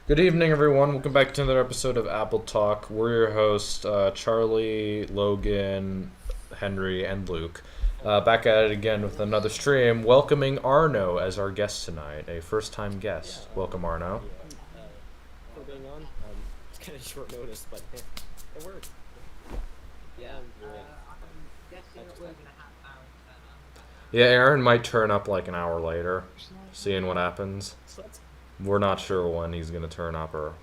Good evening, everyone. Welcome back to another episode of Apple Talk. We're your hosts, Charlie, Logan, Henry, and Luke. Back at it again with another stream, welcoming Arno as our guest tonight, a first-time guest. Welcome, Arno. For being on. It's kind of short notice, but it worked. Yeah, I'm guessing that we're gonna have Aaron turn up. Yeah, Aaron might turn up like an hour later, seeing what happens. We're not sure when he's gonna turn up or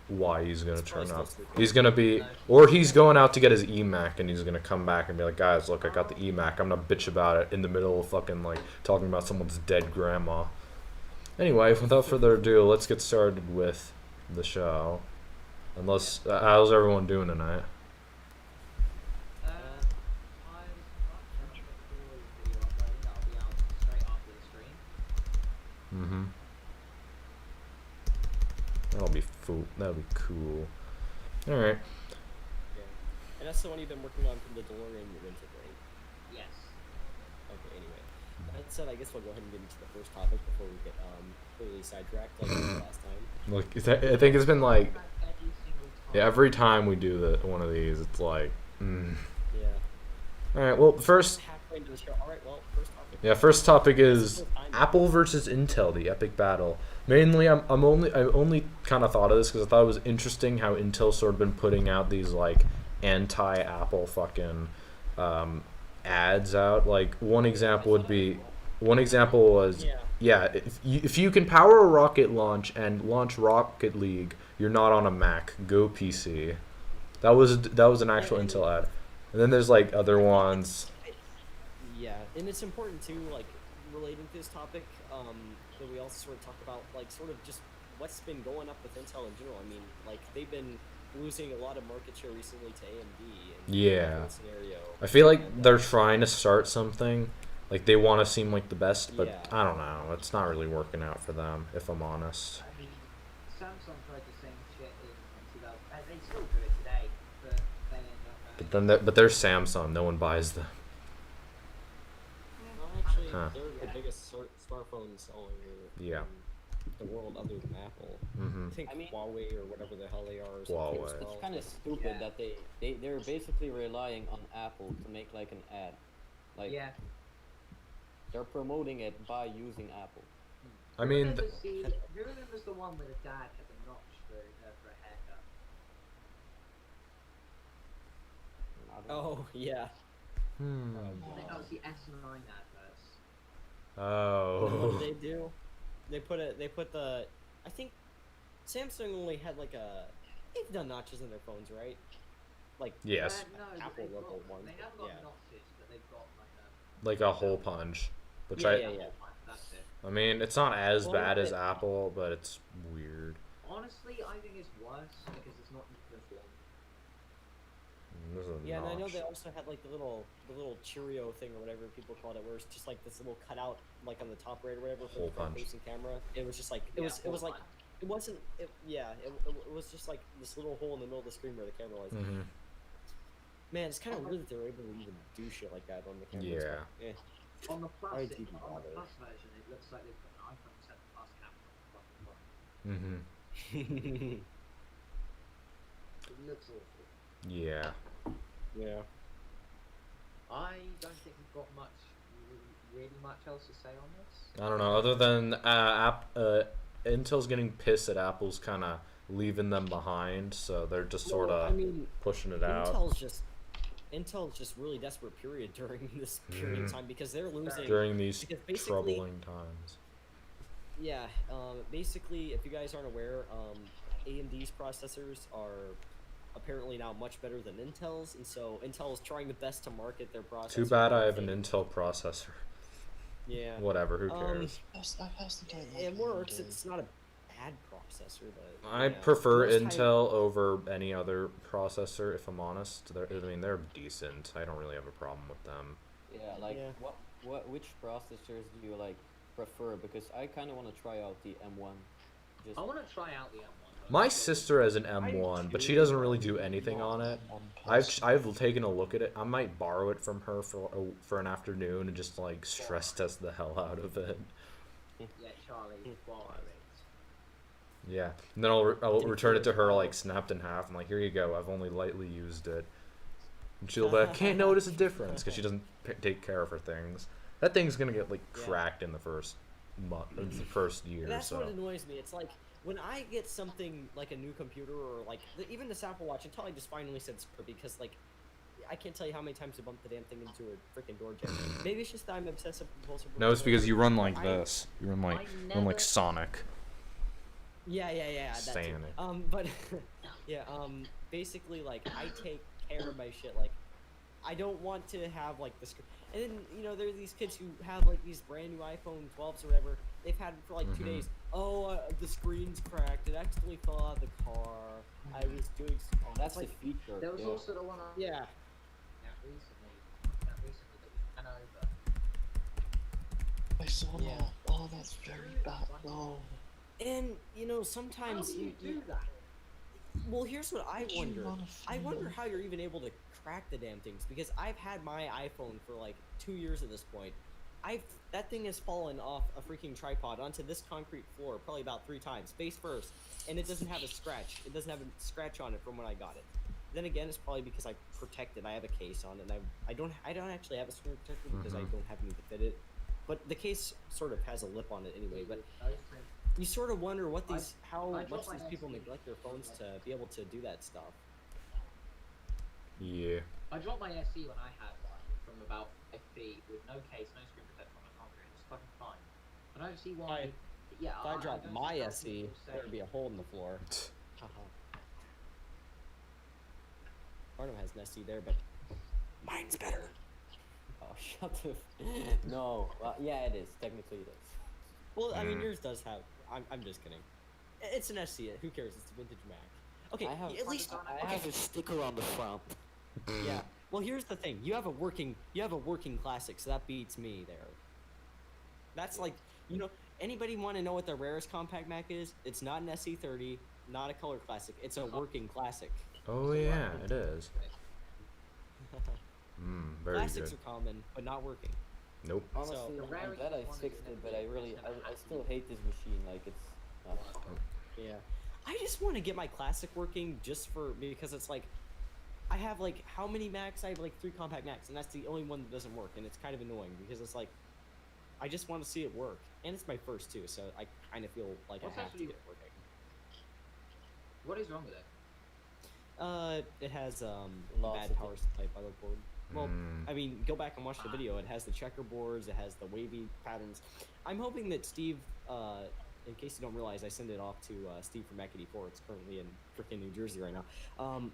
why he's gonna turn up. He's gonna be, or he's going out to get his EMAC, and he's gonna come back and be like, "Guys, look, I got the EMAC. I'm gonna bitch about it in the middle of fucking like talking about someone's dead grandma." Anyway, without further ado, let's get started with the show. Unless, how's everyone doing tonight? I'm not sure if the video uploading that'll be out straight after the stream. Mm-hmm. That'll be cool. All right. Yeah. And that's the one you've been working on from the DeLorean you rented, right? Yes. Okay, anyway. That said, I guess we'll go ahead and get into the first topic before we get completely sidetracked like we did last time. Look, I think it's been like Every single time. every time we do one of these, it's like. Yeah. All right. Well, first. Halfway into the show. All right. Well, first topic. Yeah, first topic is Apple versus Intel, the epic battle. Mainly, I only kind of thought of this because I thought it was interesting how Intel sort of been putting out these like anti-Apple fucking ads out. Like one example was if you can power a rocket launch and launch Rocket League, you're not on a Mac. Go PC. That was an actual Intel ad. And then there's like other ones. Yeah, and it's important too, like relating to this topic, that we also sort of talk about, like, sort of just what's been going up with Intel in general. I mean, like, they've been losing a lot of market share recently to AMD. Yeah. Scenario. I feel like they're trying to start something. Like, they want to seem like the best, but Yeah. I don't know. It's not really working out for them, if I'm honest. I mean, Samsung tried the same shit in 2000. They still do it today, but they end up. But they're Samsung. No one buys them. Well, actually, Huh. they're the biggest smartphone seller Yeah. in the world other than Apple. Mm-hmm. I think Huawei or whatever the hell they are. Or something as Huawei. well. It's kind of stupid that they're basically relying on Apple to make like an ad. Like Yeah. they're promoting it by using Apple. I mean, Who remembers the one where the dad had the notch for a haircut? I don't know. Oh yeah. I think that was the S9 adverts. What Oh. did they do? They put the. I think Samsung only had like a. They've done notches in their phones, right? Like Yes. No, but Apple they've level got, ones, They haven't but got yeah. notches, but they've got like a. Like a hole punch. Which Yeah. That's it. I mean, it's not as Well, bad as it- Apple, but it's weird. Honestly, I think it's worse because it's not uniform. There's a Yeah, and I know notch. they also had like the little Cheerio thing or whatever people called it, where it's just like this little cutout like on the top right or whatever for Hole the front punch. facing camera. It was just like it was like it wasn't it was just like this little hole in the middle of the screen where the camera was. Mm-hmm. Man, it's kind of weird that they were able to even do shit like that on the camera. Yeah. Yeah. On the plus, I didn't on bother. the plus version, it looks like they've got an iPhone 7 Plus camera on the front. Mm-hmm. It looks awful. Yeah. Yeah. I don't think we've got really much else to say on this. I don't know. Other than Intel's getting pissed at Apple's kind of leaving them behind, so they're just sort Well, of I mean, pushing it out. Intel's just really desperate period during this period of time because they're losing During these because basically- troubling times. Yeah, basically, if you guys aren't aware, AMD's processors are apparently now much better than Intel's, and so Intel is trying the best to market their processor. Too bad I have an Intel processor. Yeah. Whatever, who cares? It works. It's not a bad processor, but I yeah. prefer Most Intel over any other processor, if I'm honest. They're decent. I don't really have a problem with them. Yeah, like Yeah. which processors do you like prefer? Because I kind of want to try out the M1. Just I want to try out the M1. My sister has an M1, but she doesn't really do anything on it. I've taken a look at it. I might borrow it from her for an afternoon and just like stress test the hell out of it. Yeah, Charlie, borrow it. Yeah, and then I'll return it to her like snapped in half. I'm like, here you go. I've only lightly used it. And she'll be like, can't notice a difference because she doesn't take care of her things. That thing's gonna get like cracked in the first month, in the first year. That's So what annoys me. It's like when I get something like a new computer or like even this Apple Watch until I just finally said screw because like I can't tell you how many times I bumped the damn thing into a freaking door jam. Maybe it's just that I'm obsessive compulsive. no, it's because you run like I- this. You run like never- Sonic. Yeah, that too. Sonic. But yeah, basically like I take care of my shit. Like I don't want to have like the screen. And then you know there are these kids who have like these brand new iPhone 12s or whatever. They've had it for like 2 days. Oh, the screen's cracked. It accidentally fell out of the car. I was doing. Oh, that's like, the feature. There was yeah. also the one on yeah. recently that we ran over. I saw Yeah. that. Oh, that's very bad. No. And you know How sometimes do you do that? Well, here's what I You wonder. run a I wonder field. how you're even able to crack the damn things because I've had my iPhone for like 2 years at this point. That thing has fallen off a freaking tripod onto this concrete floor probably about 3 times, face first, and it doesn't have a scratch. It doesn't have a scratch on it from when I got it. Then again, it's probably because I protect it. I have a case on it. And I don't actually have a screen protector because I don't have any to fit it. But the case sort of has a lip on it anyway. But you sort of wonder what these how I much dropped these my people SD. neglect their phones to be able to do that stuff. Yeah. I dropped my SE when I had one from about 5 feet with no case, no screen protector on the concrete. It was fucking fine. I don't see why. Yeah, If I dropped don't my see why SE, people say- there'd be a hole in the floor. Barnum has an SE there, but mine's better. Oh, shut the. No. Yeah, it is. Technically, it is. Well, I mean, yours does have. I'm just kidding. It's an SE. Who cares? It's a vintage Mac. Okay, I have- at least I have a sticker on the front. yeah. Well, here's the thing. You have a working classic, so that beats me there. That's like, you know, anybody want to know what the rarest compact Mac is? It's not an SE30, not a color classic. It's a working classic. Oh yeah, it is. Very Classics good. are common, but not working. Nope. Honestly, So- The I'm rarest glad I one is fixed an it, but I MP, still hate this machine. Like, it's. Yeah. I just want to get my classic working just because it's like I have like how many Macs? I have like 3 compact Macs, and that's the only one that doesn't work, and it's kind of annoying because it's like I just want to see it work, and it's my first too, so I kind of feel like What's I have to actually- get it working. What is wrong with it? It has Lots bad of power supply motherboard. Well, Mm. I mean, go back and watch the video. It has the checkerboards. It has the wavy patterns. I'm hoping that Steve, in case you don't realize, I send it off to Steve from Mac84. It's currently in freaking New Jersey right now.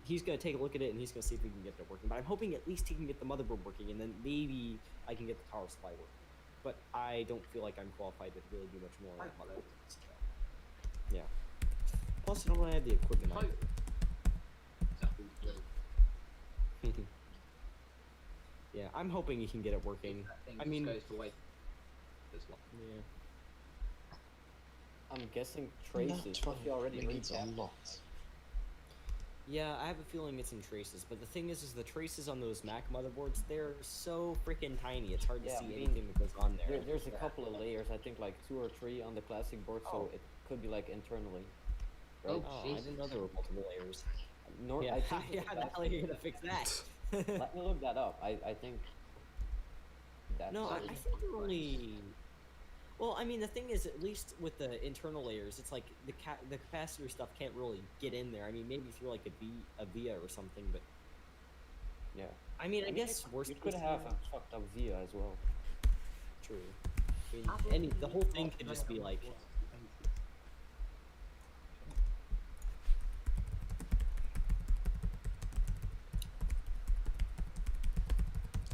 He's gonna take a look at it and he's gonna see if we can get it working. But I'm hoping at least he can get the motherboard working, and then maybe I can get the power supply working. But I don't feel like I'm qualified to really do much more on that motherboard. So, yeah. Plus, I don't really have the equipment. Hope. Exactly. Yeah, I'm hoping you can get it working. That thing I just mean- goes to wait this long. Yeah. I'm guessing Not traces. But she already it read needs a that. lot. Yeah, I have a feeling it's in traces, but the thing is the traces on those Mac motherboards, they're so freaking tiny. It's hard to Yeah, see I mean, anything that goes on there. There's a couple of layers. I think like 2 or 3 on the classic board, so it could be like internally. Right? Oh, I didn't know there were multiple layers. I Yeah, think yeah, it's how the hell are you gonna fix that? Let me look that up. I think. That's No, I it. think they're only. Well, I mean, the thing is, at least with the internal layers, it's like the capacitor stuff can't really get in there. I mean, maybe through like a via or something, but Yeah. I mean, I guess worst You case could have scenario- a fucked up via as well. True. I mean, the whole thing could just be like.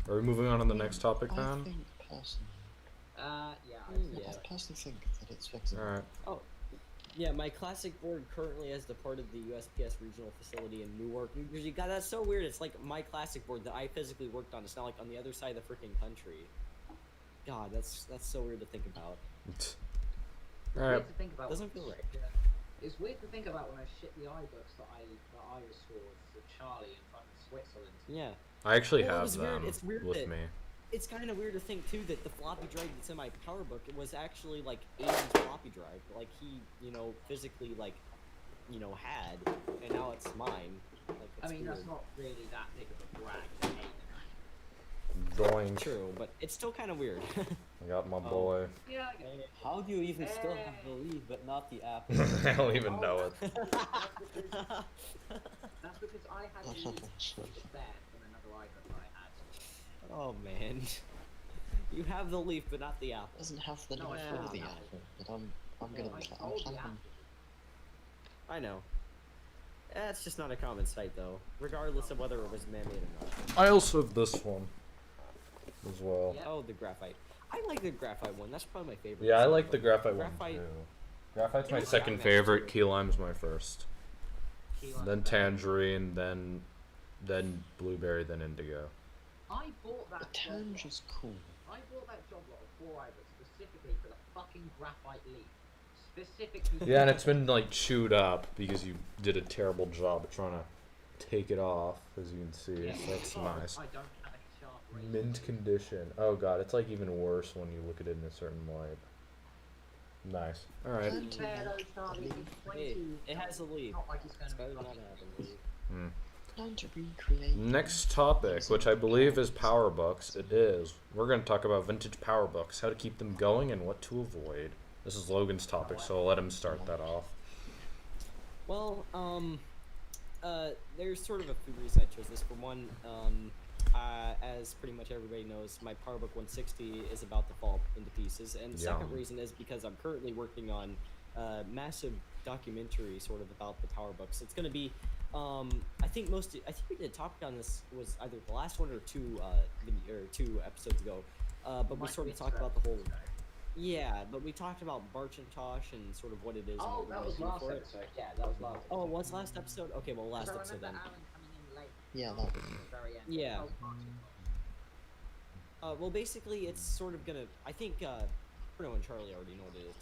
Are we moving on to the next topic I then? think personally, Yeah. Yeah. I personally think that it's fixable. All right. Oh, yeah. My classic board currently has the part of the USPS regional facility in Newark, New Jersey. God, that's so weird. It's like my classic board that I physically worked on. It's not like on the other side of the freaking country. God, that's so weird to think about. It's All right. weird to think about. Doesn't feel right. It's weird to think about when I ship the iBooks that I restored to Charlie in front of Switzerland. Yeah. I actually Well, it have was weird- them it's weird with that- me. it's kind of weird to think too that the floppy drive that's in my PowerBook it was actually like Aiden's floppy drive. Like he, physically had, and now it's mine. Like I it's mean, weird. that's not really that big of a brag to Aiden. Doink. True, but it's still kind of weird. I got my Oh. boy. Yeah, I get it. How do you even still have the leaf but not the apple? I don't even know it. That's because I had the spare from another item that I had. Oh man, you have the leaf but not the apple. Doesn't have the No, leaf I or have the the apple, but I'm gonna I I'm sold the planning. apple. I know. That's just not a common sight though, regardless of whether it was man-made or not. I also have this one as well. Yeah. Oh, the graphite. I like the graphite one. That's probably my favorite. Yeah, I like the graphite Graphite- one too. Graphite's my Yeah, second I'm favorite. actually- Key lime's my first. Key lime. Then tangerine, then blueberry, then indigo. I bought The that. tange is cool. I bought that job lot of 4 items specifically for the fucking graphite leaf. Specifically. Yeah, and it's been like chewed up because you did a terrible job at trying to take it off, as you can see. So that's nice. I don't have a sharp razor. Mint condition. Oh god, it's like even worse when you look at it in a certain light. Nice. All right. Fair though, Charlie, it's 20. Hey, it has a leaf. Not like it's It's going better to than be not fucking having a leaf. Time to recreate. Next topic, which I believe is PowerBooks. It is. We're going to talk about vintage PowerBooks, how to keep them going, and what to avoid. This is Logan's topic, so I'll let him start that off. Well, there's sort of a few reasons I chose this. For one, as pretty much everybody knows, my PowerBook 160 is about to fall into pieces, and the second Yeah. reason is because I'm currently working on a massive documentary sort of about the PowerBooks. It's going to be, I think we did a topic on this was either the last one or two episodes ago, but we sort of talked about the whole. Yeah, but we talked about Barch and Tosh and sort of what it is. Oh, and what that we was do last for it. episode. Yeah, that was last. Oh, it was last episode? Okay, well, last Because I episode remember then. Alan coming in late. Yeah, that at was the very end. Yeah. That was Barch and Tosh. Well, basically, it's sort of gonna. I think Bruno and Charlie already know what it is.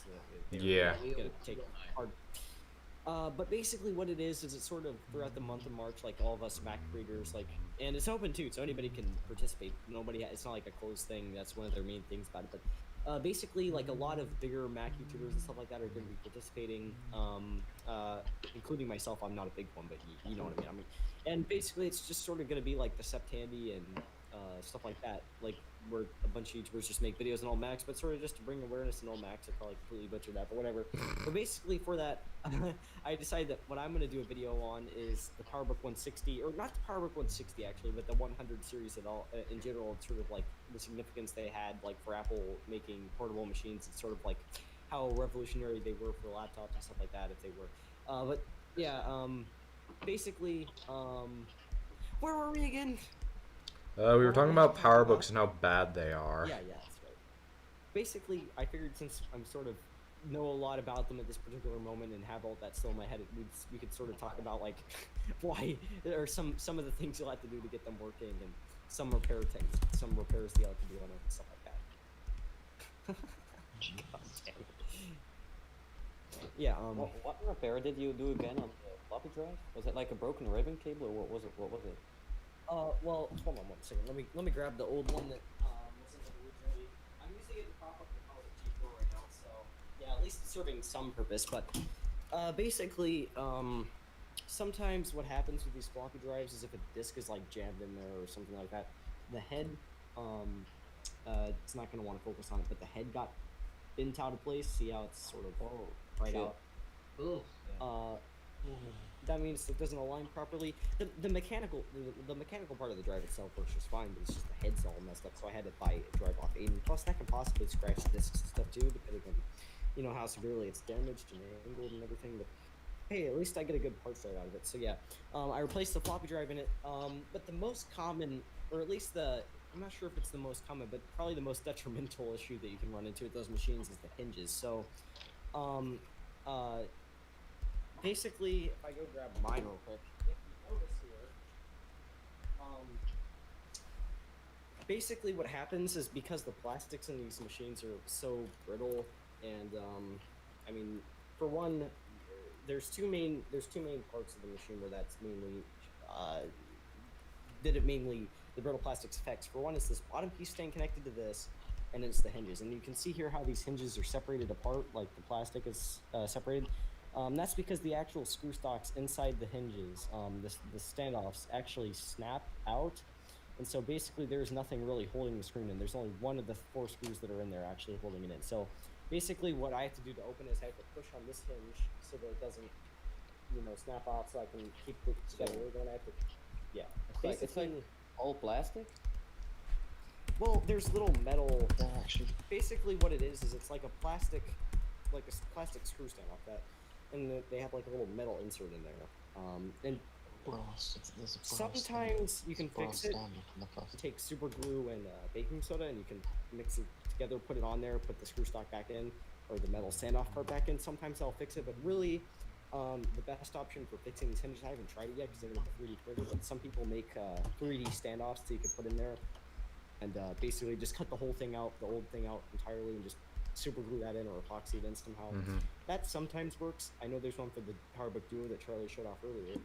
They're Yeah. We gonna all take know. hard. But basically, what it is it's sort of throughout the month of March, like all of us Mac readers, like, and it's open too, so anybody can participate. It's not like a closed thing. That's one of their main things about it. But basically, like a lot of bigger Mac YouTubers and stuff like that are going to be participating, including myself. I'm not a big one, but you know what I mean. And basically, it's just sort of going to be like the Septandy and stuff like that, like where a bunch of YouTubers just make videos in all Macs, but sort of just to bring awareness in all Macs. I probably completely butchered that, but whatever. But basically, for that, I decided that what I'm going to do a video on is the PowerBook 160, or not the PowerBook 160 actually, but the 100 series at all in general. Sort of like the significance they had, like for Apple making portable machines, and sort of like how revolutionary they were for laptops and stuff like that, if they were. But yeah, basically, where were we again? We were talking about PowerBooks and how bad they are. Yeah, that's right. Basically, I figured since I'm sort of know a lot about them at this particular moment and have all that still in my head, we could sort of talk about like why or some of the things you'll have to do to get them working and some repairs they'll have to do on it and stuff like that. God damn it. Yeah. What repair did you do again on the floppy drive? Was it like a broken ribbon cable, or what was it? What was it? Well, hold on one second. Let me grab the old one that wasn't originally. I'm using it to prop up the power G4 right now, so yeah, at least it's serving some purpose. But basically, sometimes what happens with these floppy drives is if a disk is like jammed in there or something like that, the head, it's not going to want to focus on it, but the head got bent out of place. See how it's sort of right Shit. out. Oof. That means it doesn't align properly. The mechanical part of the drive itself works just fine, but it's just the head's all messed up. So I had to buy a drive off Aiden. Plus, that can possibly scratch discs and stuff too, depending on how severely it's damaged and angled and everything. But hey, at least I get a good part straight out of it. So yeah, I replaced the floppy drive in it. But the most common, or at least I'm not sure if it's the most common, but probably the most detrimental issue that you can run into with those machines is the hinges. So, basically, if I go grab mine real quick, if you notice here, basically what happens is because the plastics in these machines are so brittle, and I mean, for one, there's two main parts of the machine where that's mainly the brittle plastics effects. For one, it's this bottom piece staying connected to this, and it's the hinges. And you can see here how these hinges are separated apart, like the plastic is separated. That's because the actual screw stocks inside the hinges, the standoffs, actually snap out. And so basically there's nothing really holding the screen in. There's only one of the 4 screws that are in there actually holding it in. So basically what I have to do to open it is I have to push on this hinge so that it doesn't, snap off, so I can keep it together. Then I have to, yeah. It's like all plastic. Well, there's little metal. Yeah, actually, Basically, what it is it's like a plastic screw stand off that, and they have like a little metal insert in there. And brass. There's a brass. sometimes you can brass fix it. stand up in the plastic. Take super glue and baking soda, and you can mix it together, put it on there, put the screw stock back in, or the metal standoff part back in. Sometimes I'll fix it, but really, the best option for fixing these hinges, I haven't tried it yet because they're going to 3D printed, but some people make 3D standoffs so you can put in there, and basically just cut the whole thing out, the old thing out entirely, and just super glue that in or epoxy it in somehow. That sometimes works. I know there's one for the PowerBook Duo that Charlie showed off earlier.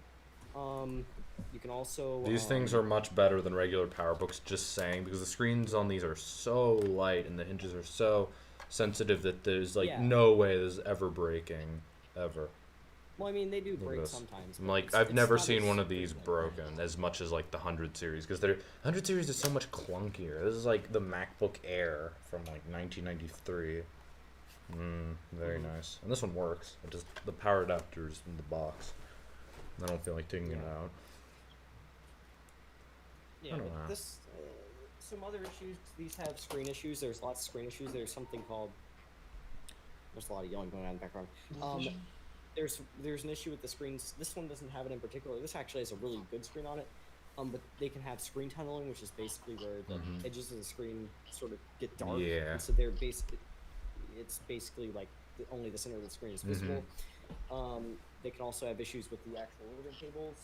You can also These things are much better than regular PowerBooks, just saying, because the screens on these are so light and the hinges are so sensitive that there's like no way this is ever breaking, ever. Well, I mean, they do Look at break this. sometimes. I'm but like, it's I've never not seen as one of these frequent. broken as much as like the 100 series, because the 100 series is so much clunkier. This is like the MacBook Air from like 1993. Very nice. And this one works. It just the power adapter's in the box. I don't feel like taking it out. Yeah, I don't but know. this, some other issues. These have screen issues. There's lots of screen issues. There's something called. There's a lot of yelling going on in the background. There's an issue with the screens. This one doesn't have it in particular. This actually has a really good screen on it. But they can have screen tunneling, which is basically where the edges of the screen sort of get dark. Yeah. And so they're it's basically like only the center of the screen is visible. They can also have issues with the actual ribbon cables,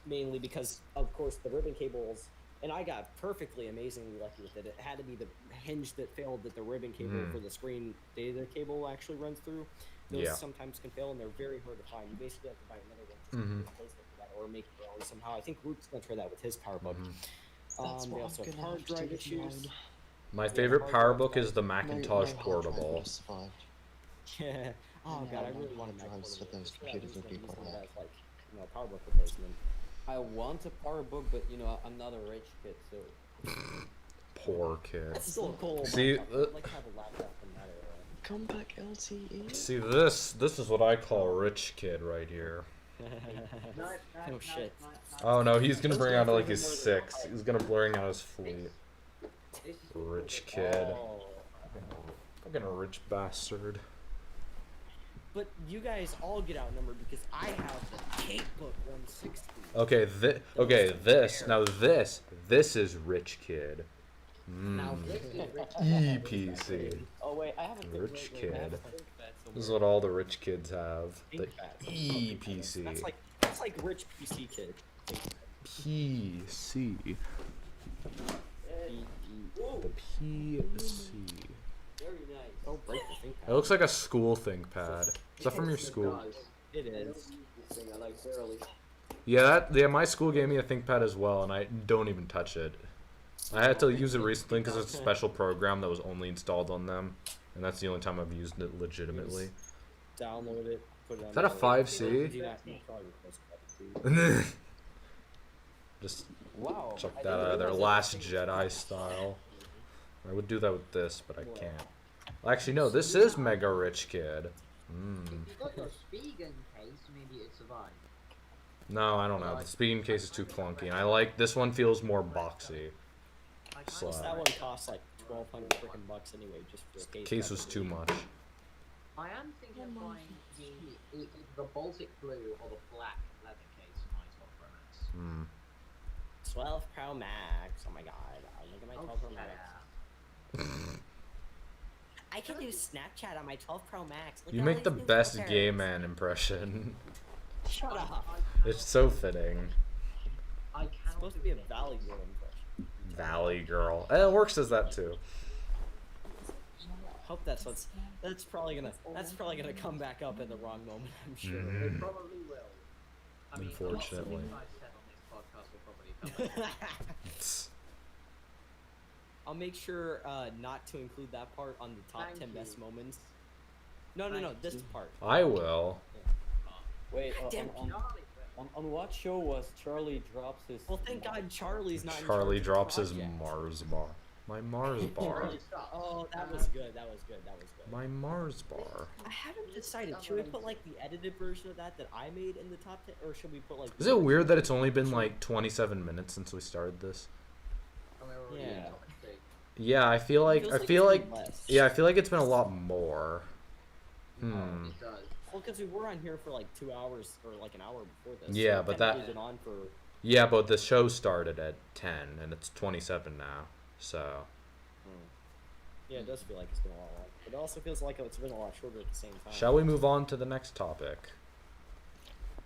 mainly because, of course, the ribbon cables. And I got perfectly amazingly lucky with it. It had to be the hinge that failed that the ribbon cable for the screen data cable actually runs through. Those sometimes can fail, and they're very hard to find. You basically have to buy another one to replace it for that, or make your own somehow. I think Luke's going to try that with his PowerBook. That's They what also I'm have gonna hard have to drive do with issues. mine. My favorite PowerBook is the No Macintosh hard drive Portable. would have survived. Yeah. Oh Yeah, god, I no really want a hard Mac drives for portable. those Just for that computers reason, would be I use quite one rare. that's like, PowerBook replacement. I want a PowerBook, but I'm not a rich kid, so. Poor kid. That's still a cool See, laptop. I'd like to have a laptop from that era. Come back, LTE. See this is what I call a rich kid right here. Oh shit. Oh no, he's gonna bring out like his 6. He's gonna bring out his fleet. This is Rich kid. Oh. Fucking a rich bastard. But you guys all get outnumbered because I have the Capebook 160. Okay, this is rich kid. now this is rich. EPC. Oh wait, I have a Rich wait, I have a kid. ThinkPad This is somewhere. what all the rich kids have. The ThinkPad. EPC. That's like rich PC kid. PC. Whoa, The PC. very nice. Don't break the ThinkPad. It looks like a school ThinkPad. Is that from your Yes, it school? does. It I don't is. use this thing, I like barely. Yeah, my school gave me a ThinkPad as well, and I don't even touch it. I had to use it recently because it's a special program that was only installed on them, and that's the only time I've used it legitimately. Download it. Put it on. Is that a the- 5C? Do that, you probably request that too. Just Wow. chuck I that didn't out of there, realize Last that Jedi style. I would do that with this, but I can't. Actually, no, this is Mega Rich Kid. If you got your Spigen case, maybe it'd survive. No, I don't know. The speaking case is too clunky, and I like this one. Feels more boxy. I So- kinda That one like- costs like $1,200 freaking bucks anyway, just for a case. Case was too much. I am thinking of buying the Baltic blue or the black leather case for my 12 Pro Max. Hmm. 12 Pro Max. Oh my god. Look at my 12 Pro Max. I can do Snapchat on my 12 Pro Max. Look You at make all the these new best filters. gay man impression. Shut up. It's so fitting. I It's cannot supposed to do be a it. Valley Girl impression. Valley girl. It works as that too. Hope that's probably gonna come back up in the wrong moment. I'm sure. Mhm. It probably will. I mean, a lot of the Unfortunately. things I've said on this podcast will probably I'll make sure not to include that part on the top Thank 10 best you. moments. No, this part. I will. Wait, Damn, on what show was Charlie drops his? Well, thank God Charlie's not in Charlie charge drops of his the project. Mars bar. My Mars bar. Charlie sucks. Oh, that was good. That was good. That was good. My Mars bar. I haven't decided. Should we put like the edited version of that I made in the top 10, or should we put like? Is it weird that it's only been like 27 minutes since we started this? And we're already Yeah. in topic 2. Yeah, I feel like Feels I like feel it's like been less. yeah, I feel like it's been a lot more. Oh, Hmm. it does. Well, because we were on here for like 2 hours or like an hour before this. Yeah, so but technically that- we've been on for. Yeah, but the show started at 10 and it's 27 now. So Yeah, it does feel like it's been a lot. It also feels like it's been a lot shorter at the same time. shall we move on to the next topic?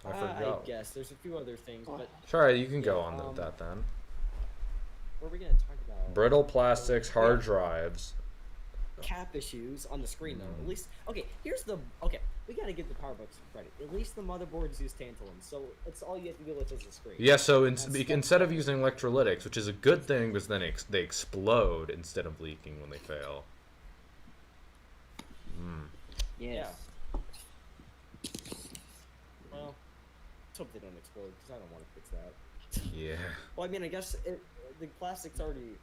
I I forgot. guess there's a few other things, but Sure, you can go Yeah, on with that then. what are we gonna talk about? Brittle plastics, hard drives. Cap issues on the screen though. At least, okay. We gotta give the PowerBooks credit. At least the motherboards use tantalum, so it's all you have to deal with is the screen. Yeah, so That's- instead of using electrolytics, which is a good thing, because then they explode instead of leaking when they fail. Hmm. Yes. Well, let's hope they don't explode because I don't want to fix that. Yeah. Well, I mean, I guess the plastic's already.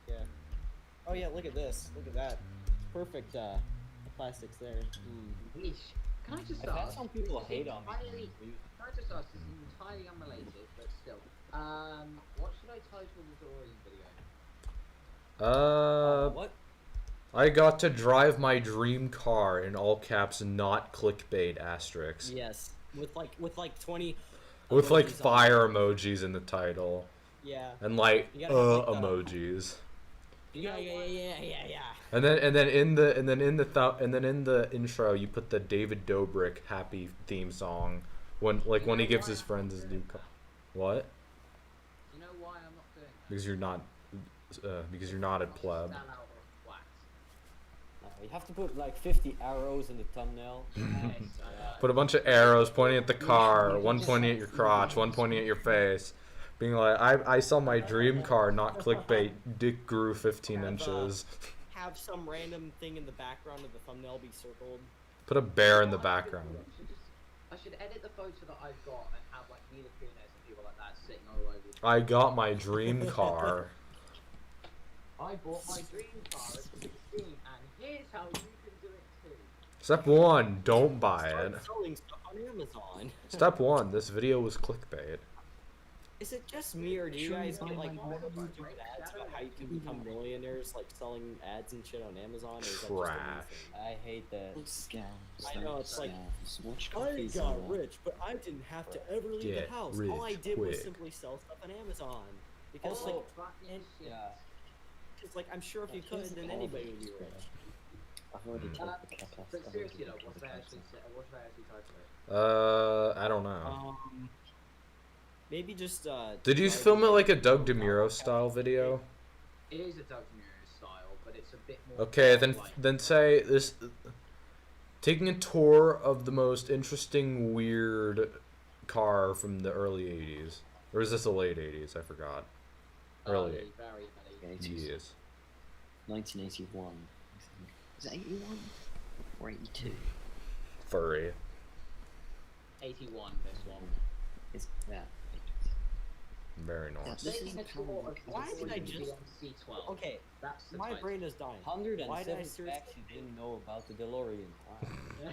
Yeah. Oh yeah, look at this. Look at that. Perfect. The plastic's there. Yeesh. Can I just I've had ask? some people this is hate on entirely- me. Can I just ask? This is entirely unrelated, but still. What should I title the DeLorean video? What? I got to drive my dream car in all caps, not clickbait asterisks. Yes. With like 20. With like emojis on fire it. emojis in the title. Yeah. And like You gotta have, like, the- emojis. Yeah. And then in the intro you put the David Dobrik happy theme song when he gives his friends his new car. What? You know why I'm not doing that? Because you're not a pleb. Stand out or flat. You have to put like 50 arrows in the thumbnail. Yes, Put a bunch of arrows pointing at the car, one pointing at your crotch, one pointing at your face, being like, I saw my dream car, not clickbait. Dick grew 15 inches. Have some random thing in the background of the thumbnail be circled. Put a bear in the background. I should edit the photo that I've got and have like Mila Kunis and people like that sitting all over. I got my dream car. I bought my dream car at 16, and here's how you can do it too. Step 1, don't buy Start it. selling stuff on Amazon. Step 1, this video was clickbait. Is it just me, or do you guys get like my stupid ads about how you can become millionaires, like selling ads and shit on Amazon? Or is that just a new Trash. thing? I hate that. Scams. I know, it's like, scams. Watch I copies got of that. rich, but I didn't have to ever leave Get the house. All I rich did was quick. simply sell stuff on Amazon. Because Also, like, Fucking and- shit. Yeah. cause like I'm sure if you could, Here's then the anybody problem. would be rich. I've already Uh, told the podcast. But seriously though, what should I actually title it? I don't know. Maybe just Did you film it like a Doug DeMuro style video? It is a Doug DeMuro style, but it's a bit more. Okay, like, then say this. Taking a tour of the most interesting weird car from the early '80s, or is this the late '80s? I forgot. Early very early. 80s. '80s. 1981. I think. Is it 81 or 82? Furry. 81. This one. Is that? Very nice. This is Taking a a tour of Why did I just- C12. okay. That's the My title. brain is dying. 107 Why did I facts seriously you didn't know about the DeLorean. Wow. Yeah.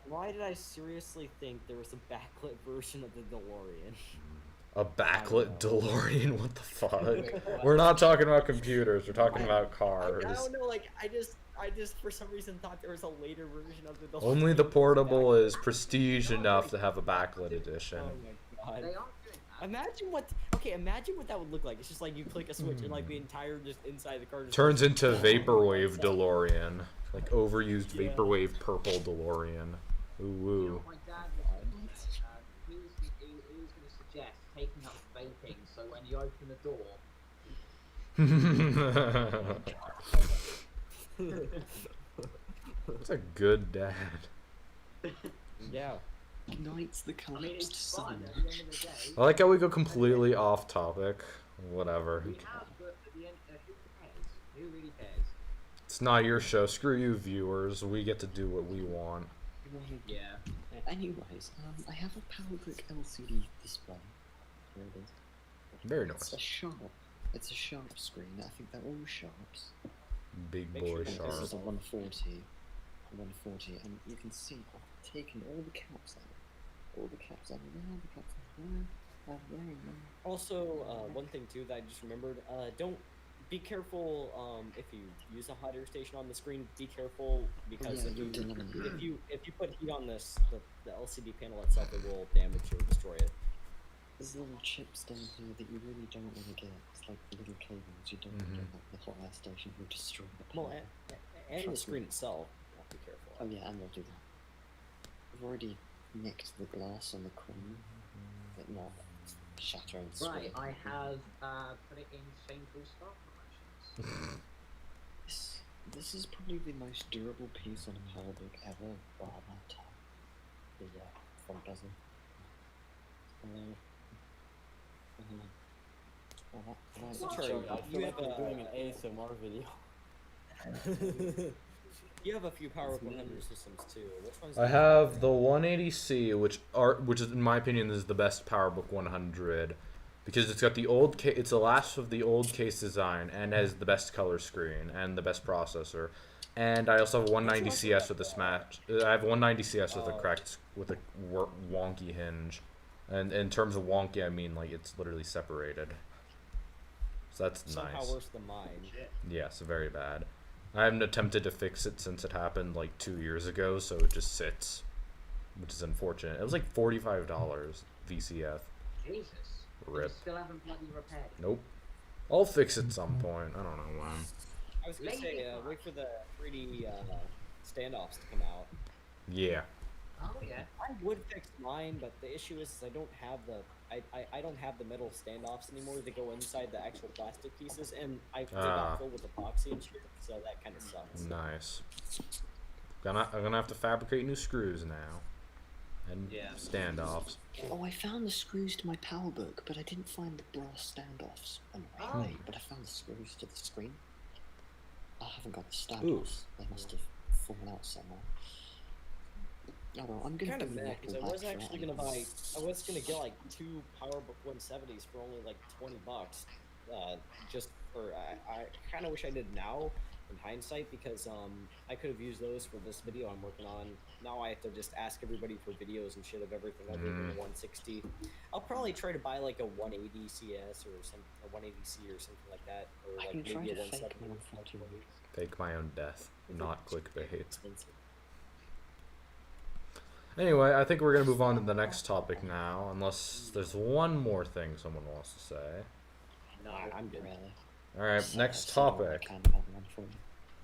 Why did I seriously think there was a backlit version of the DeLorean? A backlit DeLorean? What the fuck? Wait, what? We're not talking about computers. We're talking about I cars. don't know. Like I just for some reason thought there was a later version of the DeLorean. Only the portable is prestige enough to have a backlit Oh edition. my god. They are doing that. Imagine what. Okay, imagine what that would look like. It's just like you click a switch and like the entire just inside the car just Turns into vaporwave DeLorean, like overused Yeah. vaporwave purple DeLorean. Ooh You know woo. what my dad was he was going to suggest taking up vaping, so when you open the door, That's a good dad. Yeah. ignites the I mean, collapsed it's fun sun. at the end of the day. I like how we go completely off topic. Whatever. We have, but at the end, who cares? Who really cares? It's not your show. Screw you, viewers. We get to do what we want. Yeah. Anyways, I have a PowerBook LCD display. Here it is. Very It's nice. It's a sharp screen. I think they're all sharps. Big Make boy sure This sharp. is a 140, and you can see I've taken all the caps out. All the caps out of there, the caps out of there, out of there, and then... Also, one thing too that I just remembered, don't be careful if you use a hot air station on the screen. Be careful because Yeah, if you're you done. if you put heat on the LCD panel itself, it will damage or destroy it. There's little chips down here that you really don't want to get. It's like little cables. You don't want to get the hot air station will destroy the Well, power. and the Trust me. screen itself. You have to be careful. Oh yeah, and we'll do that. I've already nicked the glass on the coin, but not shatter and split. Right, I have put it in Shameful Stock Collections. This is probably the most durable piece on a PowerBook ever, bar that the front bezel. Sorry, I feel you like have I'm doing an ASMR video. You have a few PowerBook 100 systems too. Which one's I have the 180C, which is in my opinion is the best PowerBook 100 because it's got the old it's the last of the old case design and has the best color screen and the best processor. And I also have a 190CS with a smash. I have a 190CS with a cracked with a wonky hinge. And in terms of wonky, I mean like it's literally separated. So that's somehow nice. worse than mine. Yes, very bad. I haven't attempted to fix it since it happened like 2 years ago, so it just sits, which is unfortunate. It was like $45 VCF. Jesus. Rip. You still haven't bloody repaired it. Nope. I'll fix it some point. I don't know when. I was gonna say, Lazy wait for the 3D standoffs to come out. Yeah. Oh yeah. I would fix mine, but the issue is I don't have the I don't have the metal standoffs anymore that go inside the actual plastic pieces, and I got filled with epoxy and shit, so that kind of sucks. Nice. I'm gonna have to fabricate new screws now. And Yeah. standoffs. Oh, I found the screws to my PowerBook, but I didn't find the brass standoffs. Annoyingly, but I found the screws to the screen. I haven't got the standoffs. They must have fallen out somewhere. Oh well, I'm gonna Kind of bring the mad because I Apple was back for actually that. gonna buy. I was gonna get like 2 PowerBook 170s for only like $20. Just for I kind of wish I did now in hindsight because I could have used those for this video I'm working on. Now I have to just ask everybody for videos and shit of everything other than the 160. I'll probably try to buy like a 180 CS or a 180C or something like that, or I like can try maybe a to fake 170. my 140. Fake my own death, not clickbait. Expensive. Anyway, I think we're gonna move on to the next topic now, unless there's one more thing someone wants to say. No, I'm good. Really. All right, So next I've seen all I topic. can about the 140.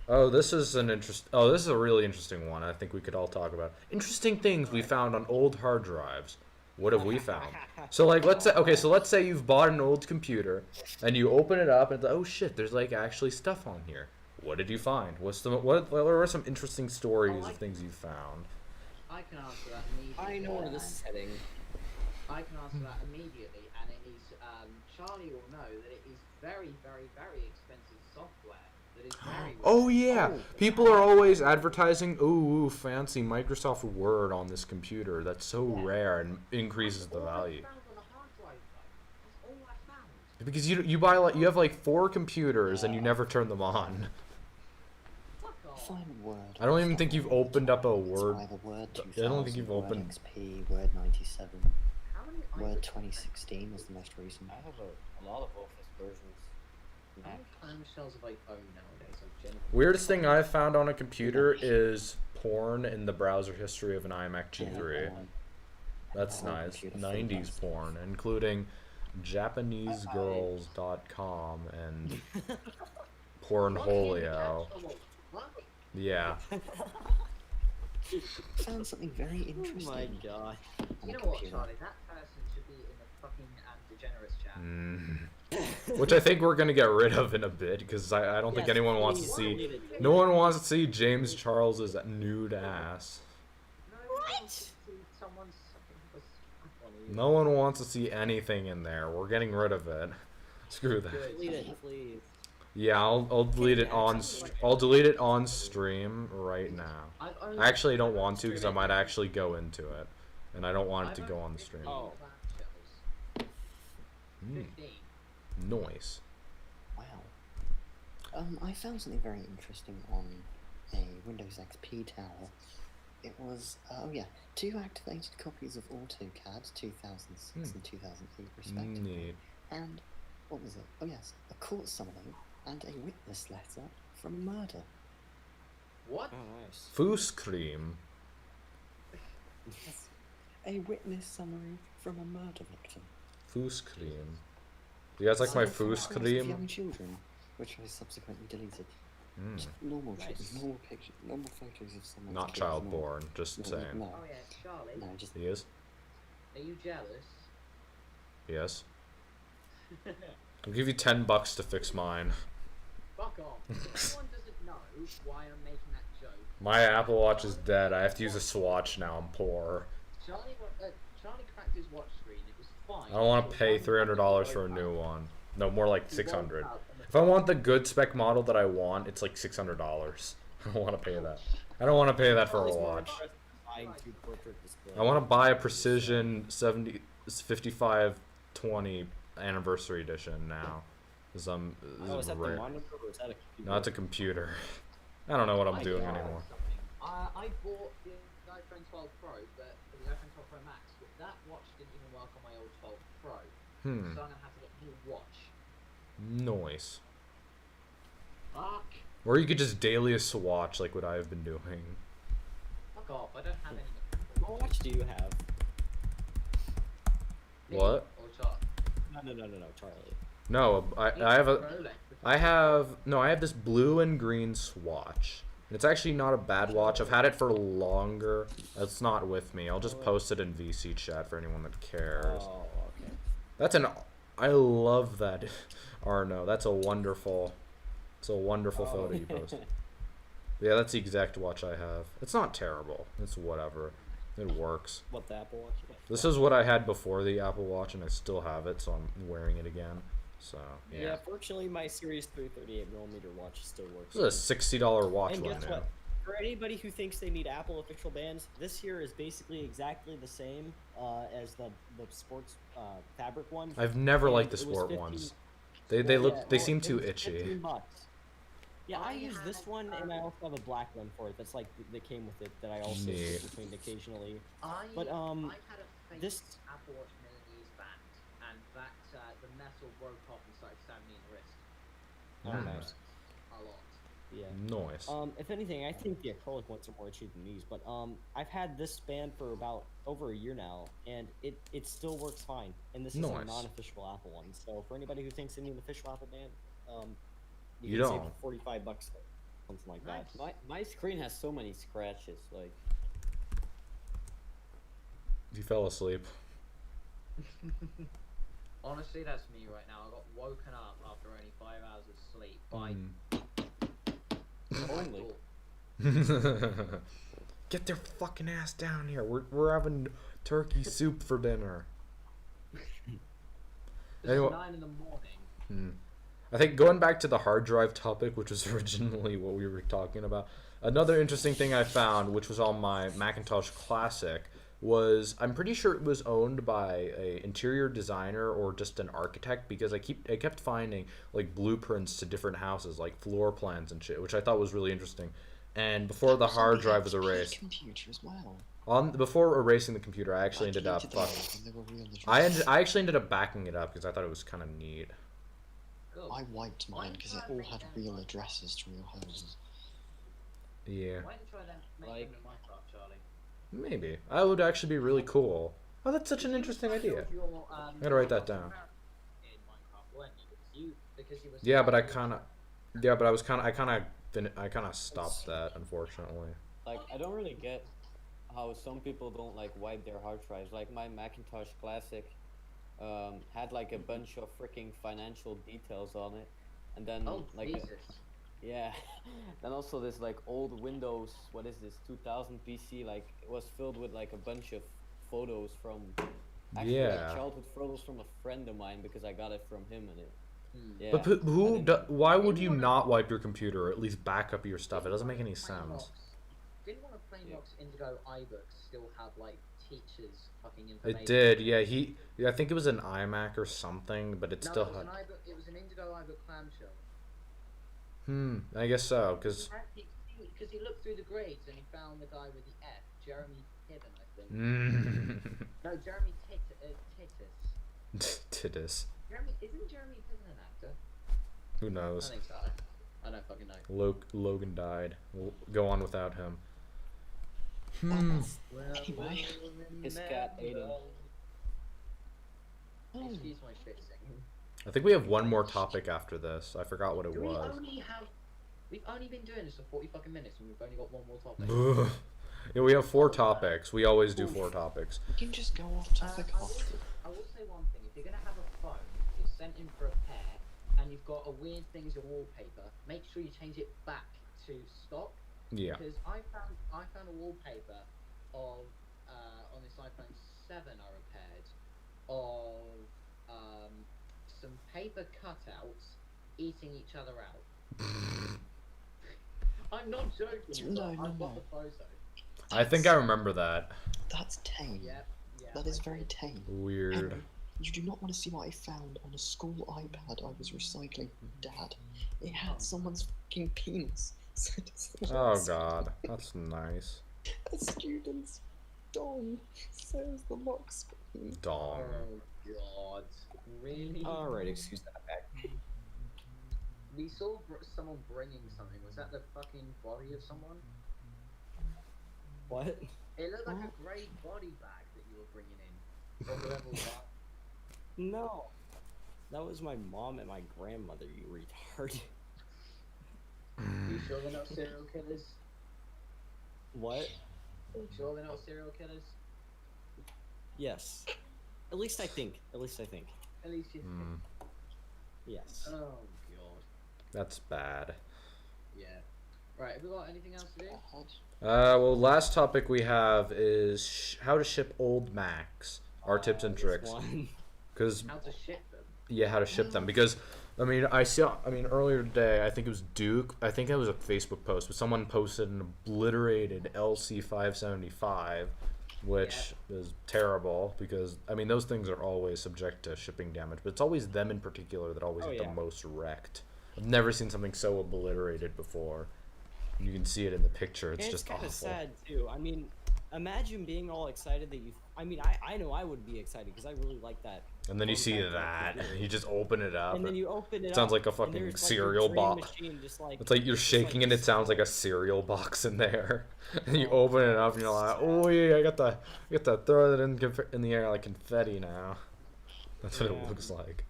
Oh, this is this is a really interesting one. I think we could all talk about interesting things we found on old hard drives. What have we found? So like, let's say you've bought an old computer and you open it up and it's like, oh shit, there's like actually stuff on here. What did you find? What are some interesting stories of things you found? I can answer that immediately. I know where this is heading. I can answer that immediately, and it is, Charlie will know that it is very, very, very expensive software that is very... Oh yeah, people are always advertising, ooh, fancy Microsoft Word on this computer. That's so rare and increases the value. That's all I found on a hard drive, though. That's all I found. Because you buy like you have like 4 computers and you never turn them on. Fuck off. Find Word. I don't even think you've opened up a Word. It's either Word I 2000, don't think you've Word opened. XP, Word 97, How many Word items- 2016 was the most recent. I have a lot of Office versions. How many timeshells have I owned nowadays? I've genuinely... Weirdest thing I've found on a computer is porn in the browser history of an iMac G3. That's nice. 90s porn, including JapaneseGirls.com and Pornholio. What? Yeah. Found something very interesting. Oh my god. on You a know what, computer. Charlie? That person should be in the fucking degenerates chat. Which I think we're gonna get rid of in a bit because I don't think Yes, anyone wants to please. see. No one wants to see James Charles's nude ass. No, what? Someone's funny. No one wants to see anything in there. We're getting rid of it. Screw that. Good. Delete it, please. Yeah, I'll delete it on. I'll delete it on stream right now. I've only, I actually don't I've want to only because I might actually go into it, and I don't want it I've to go only on the been stream. to Oh. clamshells. Hmm. 15. Noise. Wow. I found something very interesting on a Windows XP tower. It was, oh yeah, 2 activated copies of AutoCAD 2006 and 2008 respectively. Neat. And, what was it? Oh yes, a court summary and a witness letter from a murder. What? Oh, nice. Foos cream. A witness summary from a murder victim. Foos cream. Do you guys like my And foos photographs of young cream? children, which I subsequently deleted. Mm. Just normal, Nice. normal pictures, normal photos of someone's Not kids, child no- born. Just no, saying. No, Oh yeah, Charlie. no, just He is. Are you jealous? Yes. I'll give you $10 to fix mine. Fuck off. If anyone doesn't know why I'm making that joke, My Apple Watch is dead. I have to use a Swatch now. I'm poor. Charlie cracked his watch screen. It was fine. I don't want to It pay was $300 for a new one. No, more like $600. If I want the good spec model that I want, it's like $600. I don't want to pay that. I don't want to pay that for a watch. Buying 2 portrait display. I want to buy a Precision 5520 anniversary edition now. This Oh, is that the rare. monitor or is that a computer? No, it's a computer. I don't know what I'm I doing bought anymore. something. I bought the iPhone 12 Pro, but the iPhone 12 Pro Max, but that watch didn't even work on my old 12 Pro. So I'm gonna have to get a new watch. Noise. Fuck. Or you could just daily a Swatch like what I've been doing. Fuck off. I don't have any. What watch do you have? What? Or Charlie. No, Charlie. No, I have a Rolex. I have this blue and green Swatch. It's actually not a bad watch. I've had it for longer. It's not with me. I'll just post it in VC chat for anyone that cares. Oh, okay. That's an I love that. Arno, that's a wonderful photo you posted. Yeah, that's the exact watch I have. It's not terrible. It's whatever. It works. What, the Apple Watch? This is what I had before the Apple Watch, and I still have it, so I'm wearing it again. So, Yeah, yeah. fortunately, my Series 3 38mm watch still works. This is a $60 watch And right guess now. what? For anybody who thinks they need Apple official bands, this here is basically exactly the same as the sports fabric one. I've never liked the And it was sport 15 ones. They look Yeah, they well, seem it too was itchy. $15. Yeah, I I use this had, one, and I also have a black one for it. That's like that came with it that I also Neat. switch between occasionally. I But, had a fake this- Apple Watch Mini band, and that the metal broke off and started stabbing me in the wrist. Oh, Hmm. nice. A lot. Yeah. Noise. If anything, I think the acrylic ones are more itchy than these. But I've had this band for about over a year now, and it still works fine. And this is a Nice. non-official Apple one. So for anybody who thinks they need an official Apple band, You can don't. save $45, something like that. My screen has so many scratches. Like, You fell asleep. Honestly, that's me right now. I got woken up after only 5 hours of sleep by only. Get their fucking ass down here. We're having turkey soup for dinner. It's Anyway- 9 in the morning. I think going back to the hard drive topic, which was originally what we were talking about, another interesting thing I found, which was on my Macintosh Classic, was I'm pretty sure it was owned by a interior designer or just an architect, because I kept finding like blueprints to different houses, like floor plans and shit, which I thought was really interesting. And before the hard drive was erased, computer as well. before erasing the computer, I actually I ended up deleted them fucking. when they were real I addresses. actually ended up backing it up because I thought it was kind of neat. Good. I wiped mine because it all had real addresses to real homes. Yeah. Why don't you try them make Like- them in Minecraft, Charlie? Maybe. That would actually be really cool. Oh, that's such an interesting idea. Gotta write that down. In Minecraft, weren't you? Because you were Yeah, but I kind of stopped that, unfortunately. Like, I don't really get how some people don't like wipe their hard drives. Like my Macintosh Classic had like a bunch of freaking financial details on it, and then Oh, like Jesus. yeah, then also this like old Windows, what is this, 2000 PC, like it was filled with like a bunch of photos from Actually, like Yeah. childhood photos from a friend of mine because I got it from him and it. Yeah. But I didn't- why would you not wipe your computer or at least back up your stuff? It doesn't make any sense. Didn't one of Plainbox Indigo iBooks still have like teachers fucking information? It did, yeah. I think it was an iMac or something, but it No, still it was had. an iBook. It was an Indigo iBook clamshell. I guess so, because. Because he looked through the grades and he found the guy with the F, Jeremy Piven, I think. No, Jeremy Titus. Titus. Isn't Jeremy Piven an actor? Who I knows? think so. I don't fucking know. Logan died. We'll go on without him. Anyway. His cat ate him. Excuse my shit singing. I think we have one more topic after this. I forgot what it Do was. We've only been doing this for 40 fucking minutes and we've only got one more topic. Yeah, we have 4 topics. We always do 4 topics. You can just go off topic I will say one thing. If you're going to have a phone, it's sent in for a pair, and you've got a weird thing as your wallpaper, make sure you change it back to stock. Yeah. Because I found a wallpaper of on this iPhone 7 I repaired of some paper cutouts eating each other out. I'm not joking. No, I've got no. the photo. I think I remember that. That's tame. Yeah. That is very tame. Weird. Henry, you do not want to see what I found on a school iPad I was recycling from Dad. It had someone's fucking penis. Oh god, that's nice. A student's dong says the lock screen. Dong. Oh god. Really? Alright, excuse that back. We saw someone bringing something. Was that the fucking body of someone? What? It looked like a grey body bag that you were bringing in. Or whoever was that. No. That was my mom and my grandmother, you retard. You sure they're not serial killers? What? You sure they're not serial killers? Yes. At least I think. At least I think. At least you think. Yes. Oh god. That's bad. Yeah. Right, have we got anything else to do? Well, last topic we have is how to ship old Macs. Our tips and tricks. Because How to ship them. yeah, how to ship them. Because I mean, earlier today, I think it was Duke. I think it was a Facebook post, but someone posted an obliterated LC575, which is terrible because I mean those things are always subject to shipping damage, but it's always them in particular that always get the most wrecked. I've never seen something so obliterated before. You can see it in the picture. It's just kind awful. of sad too. I mean, imagine being all excited that you. I mean, I know I would be excited because I really like that. And then you see that, and you just open it up. And then you open it up. Sounds like a and fucking there's, cereal box. It's like you're shaking and it sounds like a cereal box in there. And you open it up and you're like, oh yeah, I got to throw it in the air like confetti now. That's what it looks like.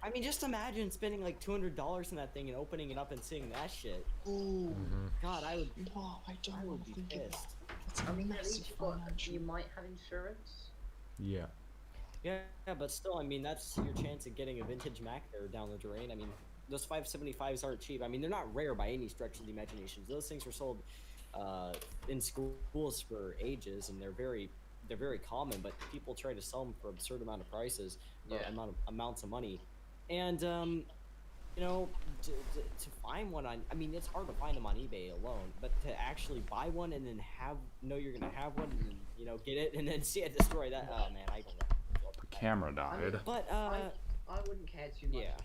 I mean, just imagine spending like $200 in that thing and opening it up and seeing that shit. Ooh. God, I would. No, I don't I want would to be think of pissed. That's a I mean, at massive least financial. you might have insurance. Yeah. Yeah, but still, I mean, that's your chance of getting a vintage Mac there down the drain. I mean, those 575s aren't cheap. I mean, they're not rare by any stretch of the imagination. Those things were sold in schools for ages, and they're very common. But people try to sell them for absurd amount of prices, or amounts of money, and you know, to find one on, I mean, it's hard to find them on eBay alone, but to actually buy one and then know you're gonna have one, and then, you know, get it and then see it destroy that. Oh man, I don't know. The camera died. But I wouldn't care too much. yeah.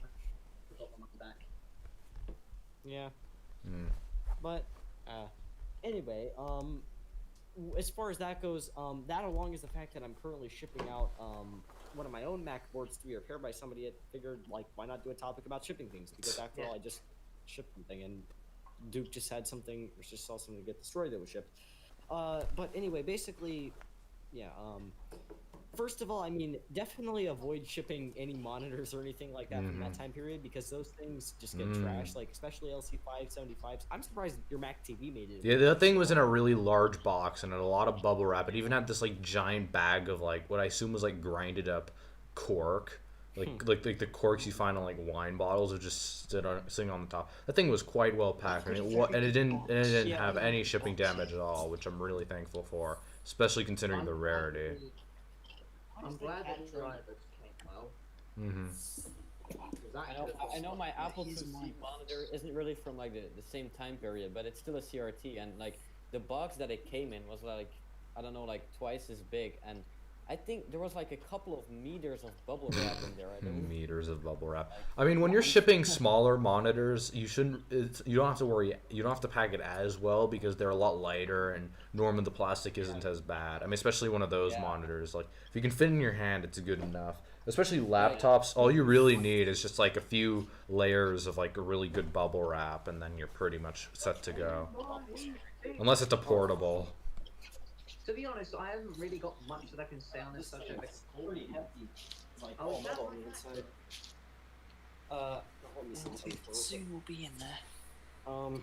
If I got my money back. Yeah. But anyway, as far as that goes, that along is the fact that I'm currently shipping out one of my own Mac boards to be repaired by somebody. I figured, like, why not do a topic about shipping things? Because after all, I just shipped something, and Duke just had something, or just saw something get destroyed that was shipped. But anyway, basically, yeah. First of all, I mean, definitely avoid shipping any monitors or anything like that from that time period, because those things just get trashed, like especially LC575s. I'm surprised your Mac TV made it. Yeah, that thing was in a really large box and had a lot of bubble wrap. It even had this like giant bag of like what I assume was like grinded up cork, like the corks you find on like wine bottles, are just sitting on the top. That thing was quite well packed, and it didn't have any shipping damage at all, which I'm really thankful for, especially considering the rarity. I'm glad that drivers came well. I know my Apple here's IIc my- monitor isn't really from like the same time period, but it's still a CRT, and like the box that it came in was like, I don't know, like twice as big, and I think there was like a couple of meters of bubble wrap in there. I don't Meters of bubble wrap. I mean, when you're shipping smaller monitors, you shouldn't. You don't have to worry. You don't have to pack it as well because they're a lot lighter, and normally the plastic isn't as bad. I mean, especially one of those monitors. Like, if you can fit in your hand, it's good enough. Especially laptops, all you really need is just like a few layers of like a really good bubble wrap, and then you're pretty much set to go. Unless it's a portable. To be honest, I haven't really got much that I can say on this subject. It's pretty hefty. It's like Oh, all metal on the inside. Let me see this It info. soon will be in there.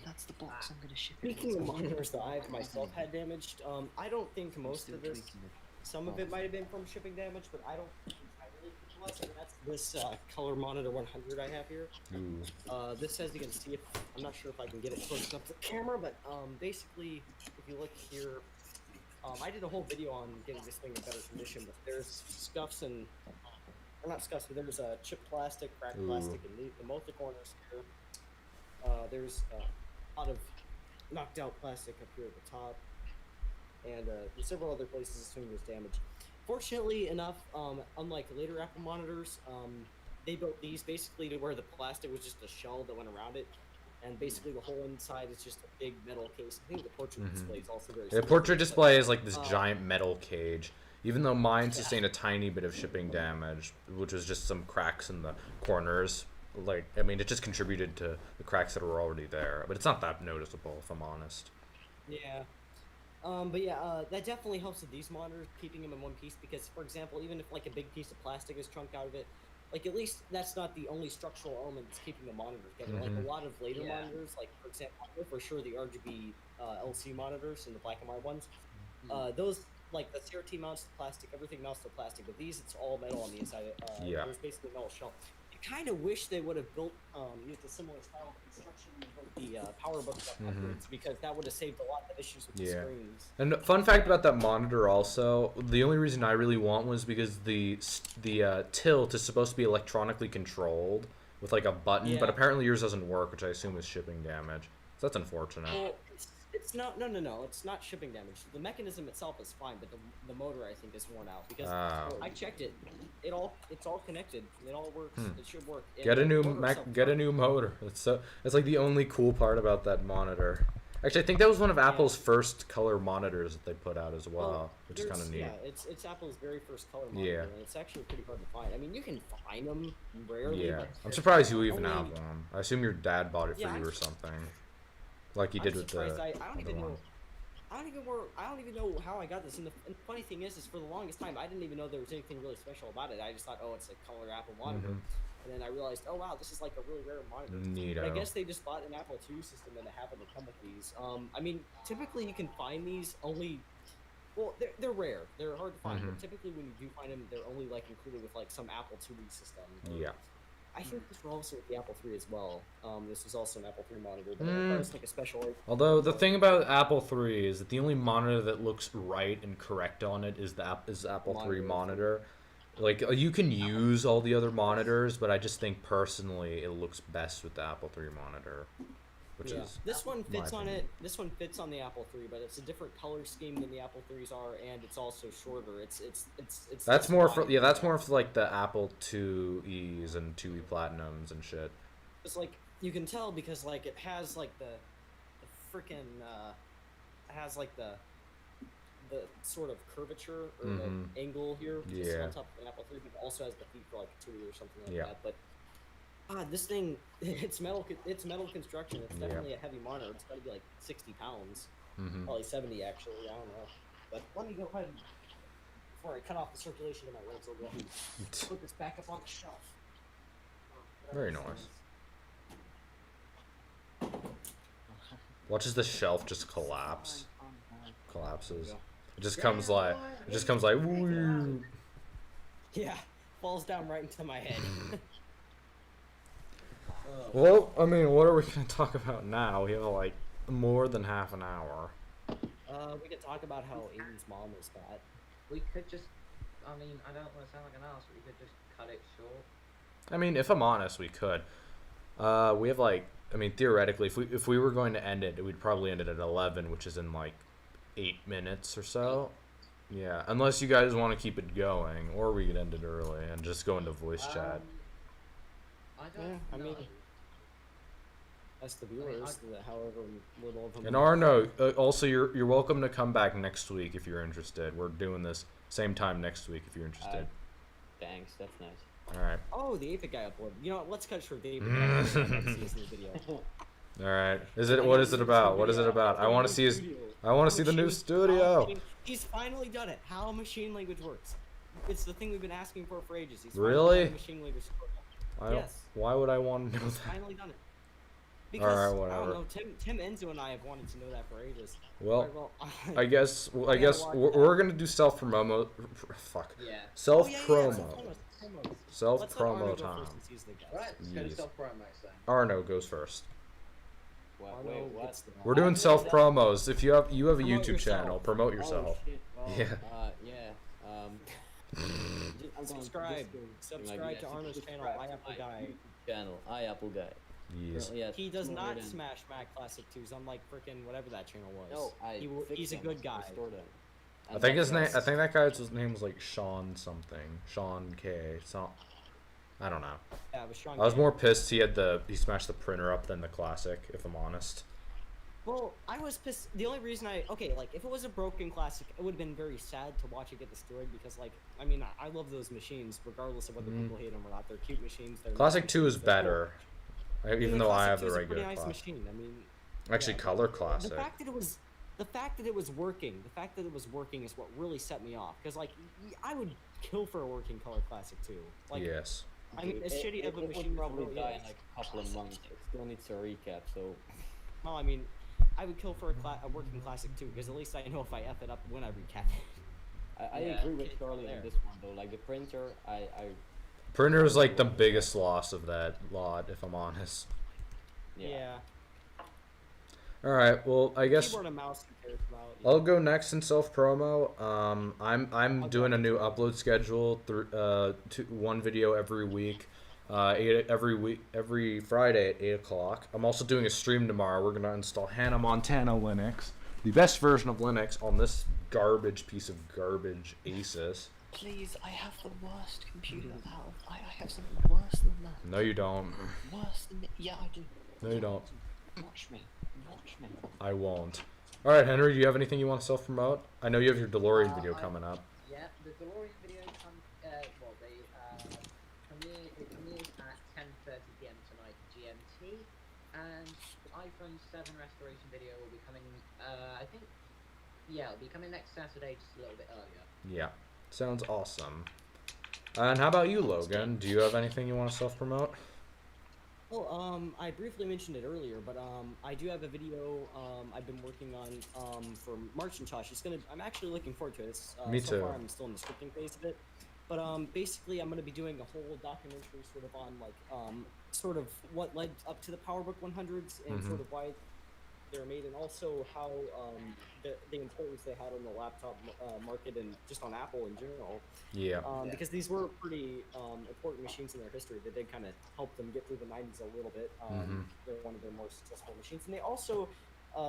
That's the box I'm gonna ship. Speaking of monitors that I've myself had damaged, I don't think most of this, some of it might have been from shipping damage, but I don't think I really think it was, and that's this color monitor 100 I have here. Ooh. This, as you can see, I'm not sure if I can get it close up to the camera, but basically, if you look here, I did a whole video on getting this thing in better condition, but there's scuffs and, or not scuffs, but there's chip plastic, cracked plastic, and in both the corners here. There's a lot of knocked out plastic up here at the top, and in several other places the screen was damaged. Fortunately enough, unlike later Apple monitors, they built these basically to where the plastic was just a shell that went around it, and basically the whole inside is just a big metal case. I think the portrait display is also very The similar. portrait display is like this giant metal cage. Even though mine sustained a tiny bit of shipping damage, which was just some cracks in the corners. Like, I mean, it just contributed to the cracks that were already there, but it's not that noticeable, if I'm honest. Yeah. But yeah, that definitely helps with these monitors, keeping them in one piece, because, for example, even if, like, a big piece of plastic is chunked out of it, like, at least that's not the only structural element that's keeping the monitor together. Like, a lot of later monitors, like, for example, I know for sure the RGB LC monitors and the black and white ones, those, like, the CRT mounts to plastic, everything mounts to plastic, but these, it's all metal on the inside. There's basically a metal shell. I kind of wish they would have built, used a similar style of construction and built the PowerBooks upwards, because that would have saved a lot of issues with the screens. And fun fact about that monitor also, the only reason I really want was because the tilt is supposed to be electronically controlled with like a button, but apparently yours doesn't work, which I assume is shipping damage. So that's unfortunate. Well, it's not. No. It's not shipping damage. The mechanism itself is fine, but the motor I think is worn out because I checked it. It's all connected. It all works. It should work. And Get a new the new motor. It's like the only cool part about that monitor. Actually, I think that was one of Apple's first color monitors that they put out as well, which is kind of neat. Yeah, it's Apple's very first color monitor, and it's actually pretty hard to find. I mean, you can find them rarely. Yeah, but I'm surprised you even only- have one. I assume your dad bought it for you or something, like he did with the I don't even other know. one. I don't even know how I got this. And the funny thing is for the longest time, I didn't even know there was anything really special about it. I just thought, oh, it's a color Apple monitor. And then I realized, oh wow, this is like a really rare monitor. Neato. But I guess they just bought an Apple II system and they happen to come with these. I mean, typically you can find these only. Well, they're rare. They're hard to find. But typically, when you do find them, they're only like included with like some Apple IIe system. Yeah. I think this was also with the Apple III as well. This was also an Apple III monitor, but it was like a special. Although the thing about Apple III is that the only monitor that looks right and correct on it is the Apple III monitor. Like, you can use all the other monitors, but I just think personally it looks best with the Apple III monitor, which is this one fits on opinion. it. This one fits on the Apple III, but it's a different color scheme than the Apple IIIs are, and it's also shorter. It's That's more for that's more for like the Apple IIes and IIe Platinums and shit. It's like you can tell because like it has like the freaking it has like the sort of curvature or the angle here, which is on top of an Apple III, but it also has the feet for like a IIe or something like that. But this thing, it's metal construction. It's definitely a heavy monitor. It's got to be like 60 pounds, probably 70 actually. I don't know. But let me go ahead and, before I cut off the circulation of my legs, I'll go ahead and put this back up on the shelf. Very nice. Watch as the shelf just collapses. It just comes like woo. Yeah, falls down right into my head. Well, I mean, what are we gonna talk about now? We have like more than half an hour. We could talk about how Aiden's mom is fat. We could just. I mean, I don't want to sound like an ass, but we could just cut it short. I mean, if I'm honest, we could. We have like, I mean, theoretically, if we were going to end it, we'd probably end it at 11, which is in like 8 minutes or so. Yeah, unless you guys want to keep it going, or we could end it early and just go into voice chat. I don't I know. mean, that's the viewers, however little of them. And Arno, also you're welcome to come back next week if you're interested. We're doing this same time next week if you're interested. Thanks, that's nice. All right. Oh, the Apex guy uploaded. You know what? Let's cut short. The Apex guy uploaded next video. All right. What is it about? What is it about? I want to see his. I want to see the new studio. He's finally done it. How machine language works. It's the thing we've been asking for ages. He's Really? finally done machine language. Yes. Why would I want to know He's that? finally done it. Because, All right, whatever. I don't know, Tim Enzo and I have wanted to know that for ages. Well, I guess we're gonna do self promo. Fuck. Yeah. Self Oh, promo. Self Let's let Arno promo go time. first since he's the guest. Right, let's go to Yes. self-promo then. Arno goes first. What? Arno Wait, what? gets the- We're doing self promos. If you have a Promote YouTube yourself. channel, promote yourself. Oh, shit. Well, Yeah. Yeah. Subscribe to Arno's channel, iAppleGuy. Channel, iAppleGuy. Yes. Currently at He does not 200 and- smash Mac Classic 2s, unlike frickin' whatever that channel was. No, He's a good guy. I think his name. I think that guy's name was like Sean something. Sean K. So, I don't know. Yeah, it was Sean I was Gay. more pissed he smashed the printer up than the classic. If I'm honest. Well, I was pissed. The only reason like, if it was a broken Classic, it would have been very sad to watch it get destroyed because, like, I mean, I love those machines, regardless of whether people hate them or not. They're cute machines. They're Classic nice 2 is machines, they're cool. better. Even the though I Classic have 2 the is a regular pretty nice classic. machine. I mean, Actually, yeah. color classic. The fact that it was working is what really set me off. Because like, I would kill for a working color Classic too. Like, Yes. I mean, as shitty of a It machine would as it probably really die is. in like a couple of months. It still needs a recap, so. Well, I mean, I would kill for a working Classic too, because at least I know if I f it up when I recap it. I Yeah. agree with Charlie There. on this one though. Like the printer, I Printer is like the biggest loss of that lot, if I'm honest. Yeah. All right. Well, I guess Keyboard and mouse compared about. I'll go next in self promo. I'm doing a new upload schedule one video every week. Every Friday at 8 o'clock. I'm also doing a stream tomorrow. We're gonna install Hannah Montana Linux, the best version of Linux on this garbage piece of garbage Asus. Please, I have the worst computer out. I have something worse than that. No, you don't. Worse than yeah, I do. No, you don't. Watch me. Watch me. I won't. All right, Henry. Do you have anything you want to self promote? I know you have your DeLorean video coming up. Yeah, the DeLorean video comes. It premieres at 10:30 p.m. tonight GMT, and the iPhone 7 restoration video will be coming. I think. Yeah, it'll be coming next Saturday, just a little bit earlier. Yeah, sounds awesome. And how about you, Logan? Do you have anything you want to self promote? Well, I briefly mentioned it earlier, but I do have a video I've been working on for Marchintosh. I'm actually looking forward to it. Me so too. far, I'm still in the scripting phase of it, but basically, I'm going to be doing a whole documentary sort of on sort of what led up to the PowerBook 100s and sort of why they were made, and also how the importance they had on the laptop market and just on Apple in general. Yeah. Because these were pretty important machines in their history. They did kind of help them get through the 90s a little bit. They're one of their more successful machines. And they also,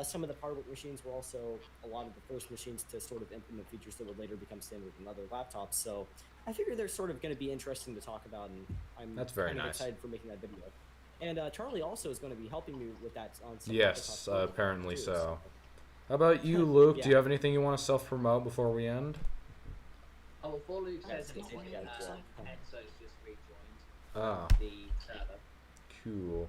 some of the PowerBook machines were also a lot of the first machines to sort of implement features that would later become standard in other laptops. So I figure they're sort of going to be interesting to talk about, and I'm That's very kind of nice. excited for making that video. And Charlie also is going to be helping me with that on some Yes, of the apparently too, so. How about you, Luke? Do you Yeah. have anything you want to self promote before we end? Oh, before Luke says That's anything, not what Enzo's just rejoined Ah, the server. cool.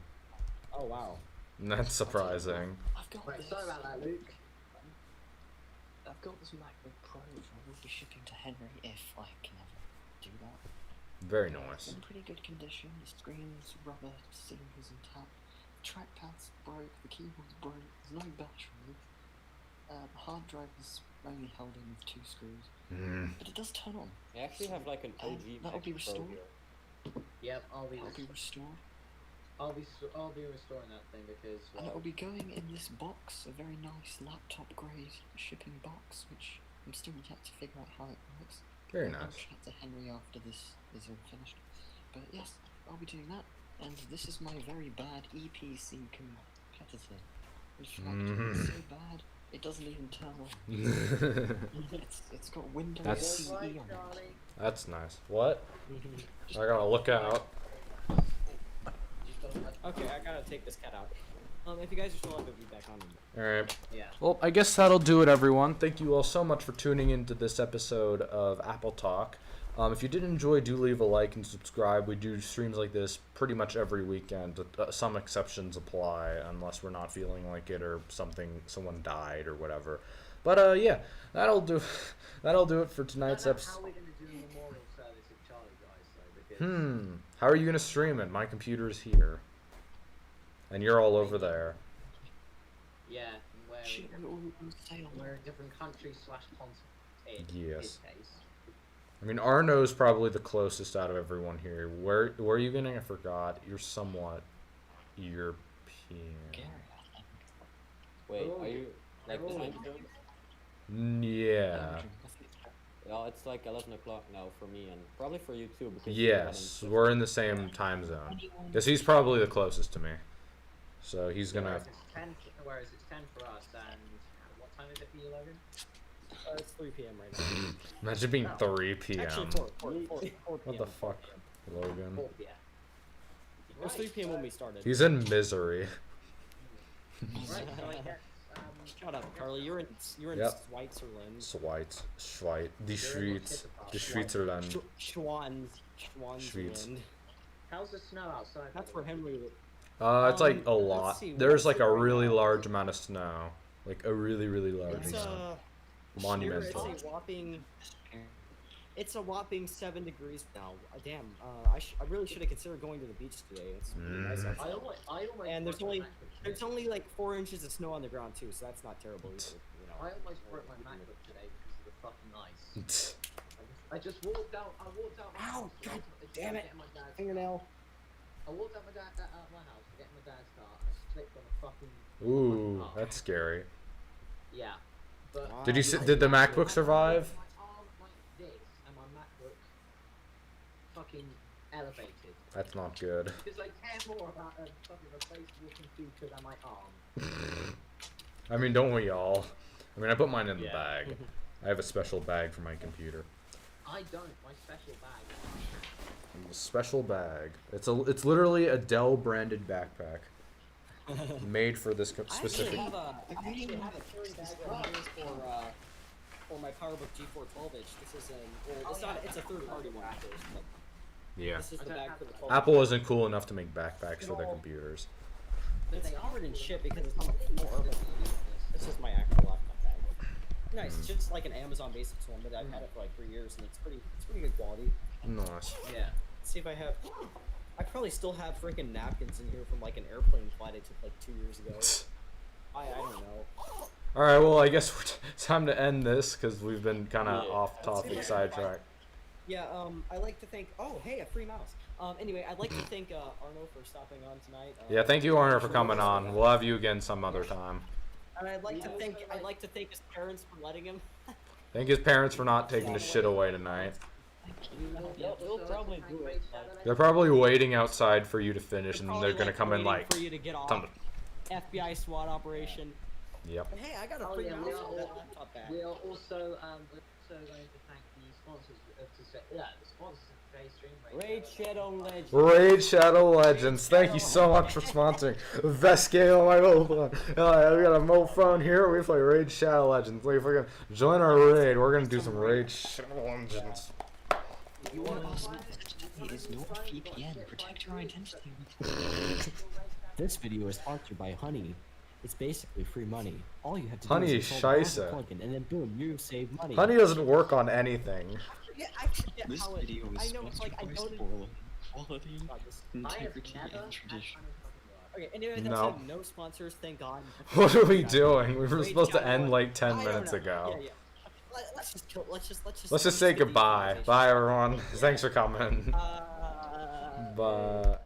Oh, wow. That's surprising. I've got Right, this. sorry about that, Luke. I've got this MacBook Pro which I will be shipping to Henry if I can ever do that. Very It's nice. in pretty good condition. The screen's rubber, seal is intact. The trackpad's broke. The keyboard's broke. There's no battery. The hard drive is only held in with 2 screws, but it does turn on. I actually have like an OG that'll be MacBook Pro restored. here. Yep, I'll be restored. I'll be restoring that thing because And it'll be going in this box, a very nice laptop grade shipping box, which I'm still yet to figure out how it works. Very I'll nice. chat to Henry after this is all finished. But yes, I'll be doing that. And this is my very bad EPC competitor. In fact, it's so bad, it doesn't even turn on. It's got Windows That's- CE on it. That's nice. What? I gotta look out. Okay, I gotta take this cat out. If you guys are still up, I'll be back on. Alright. Yeah. Well, I guess that'll do it, everyone. Thank you all so much for tuning into this episode of Apple Talk. If you did enjoy, do leave a like and subscribe. We do streams like this pretty much every weekend. Some exceptions apply, unless we're not feeling like it or someone died or whatever. But yeah, that'll do. That'll do it for tonight's episode. How are we going to do a memorial service of Charlie, guys? Though, because How are you gonna stream it? My computer's here, and you're all over there. yeah, Shit, we're all on sale. we're in different countries / continents. In Yes. his case. I mean, Arno's probably the closest out of everyone here. Where are you getting? I forgot. You're somewhat European. Gary, Wait, Oh, are you like oh. time zone? Yeah. Well, it's like 11 o'clock now for me and probably for you too. Because Yes, we're in the same time zone. Because he's probably the closest to me. So he's gonna. Whereas it's 10 for us, and what time is it for you, Logan? It's 3 p.m. right now. Imagine being 3 p.m. Actually, 4 p.m. What the fuck, Logan? 4 p.m. It was 3 p.m. when we started. He's in misery. Right, so I guess, Shut up, Carly. You're in Yep. Switzerland. Schweiz. Die Schweizerland. Schwanzland. how's the snow outside? That's where Henry. It's like a let's lot. see, There's what's like it a right really now? large amount of snow. Like a really large It's amount. It's Monumental. a whopping. It's a whopping 7 degrees now. Damn. I really should have considered going to the beach today. It's really nice Mm. I outside. almost And there's broke my only MacBook there's today. only like 4 inches of snow on the ground too, so that's not terrible either. You know. I almost broke my MacBook today because of the fucking ice. I just walked out. I walked out. My Ow, house God to damn it. get my dad's Fingernail. car. I walked out of my house to get my dad's car. I slipped on a fucking. Ooh, that's scary. Yeah. But Did you? Did the MacBook survive? my arm like this and my MacBook fucking elevated. That's not good. Because I care more about a fucking replaceable computer than my arm. I mean, don't we all? I mean, I put mine in the Yeah. bag. I have a special bag for my computer. I don't. My special bag. A special bag. It's literally a Dell branded backpack, made for this specific. I actually have a carry bag right here for my PowerBook G4 12-inch. This is it's a third-party one, of course, but Yeah. this is the bag for the 12. Apple isn't cool enough to make backpacks for their computers. It's covered in shit because it's not more. But it's just my actual laptop bag. Nice, it's just like an Amazon Basics one, but I've had it for like 3 years and it's pretty good quality. Nice. Yeah. Let's see if I have. I probably still have freaking napkins in here from like an airplane flight I took like 2 years ago. I don't know. All right. Well, I guess it's time to end this because we've been kind of Yeah. off topic, sidetracked. Yeah, I'd like to thank. Oh, hey, a free mouse. Anyway, I'd like to thank Arno for stopping on tonight. Yeah. Thank you, Arner, for coming on. We'll have you again some other time. And I'd like to thank his parents for letting him. Thank his parents for not taking the shit away tonight. They'll probably do it. They're probably waiting outside for you to finish, and Probably, they're gonna come in waiting like. for you to get off. Time to- FBI SWAT operation. Yep. And hey, I got a Oh, free yeah, mouse we for are that all- laptop back. We are also going to thank the sponsors the sponsors of today's stream. Raid Shadow Legends. Raid Shadow Legends, thank you so much for sponsoring the best game on my mobile phone. We got a mobile phone here, we play Raid Shadow Legends. Like, if we're gonna join our raid, we're gonna do some Raid Shadow Legends. You want us it is NordVPN. Protect your identity. This video is sponsored by Honey. It's basically free money. All you have to Honey do is is install the scheisse. plugin, and then boom, you save money. Honey doesn't work on anything. Yeah, I forget This how it. video is I know it's sponsored like I by don't. Spoiler. Quality, God, this- integrity, never and had tradition. Okay, anyway, that No. said, no sponsors, thank God. What are we doing? We were Raid supposed to Shadow end like Legends. 10 I don't minutes know. ago. Yeah, yeah. Let's just kill. Let's just. Let's just say goodbye. Bye, everyone. Thanks for coming. Uh, Bye.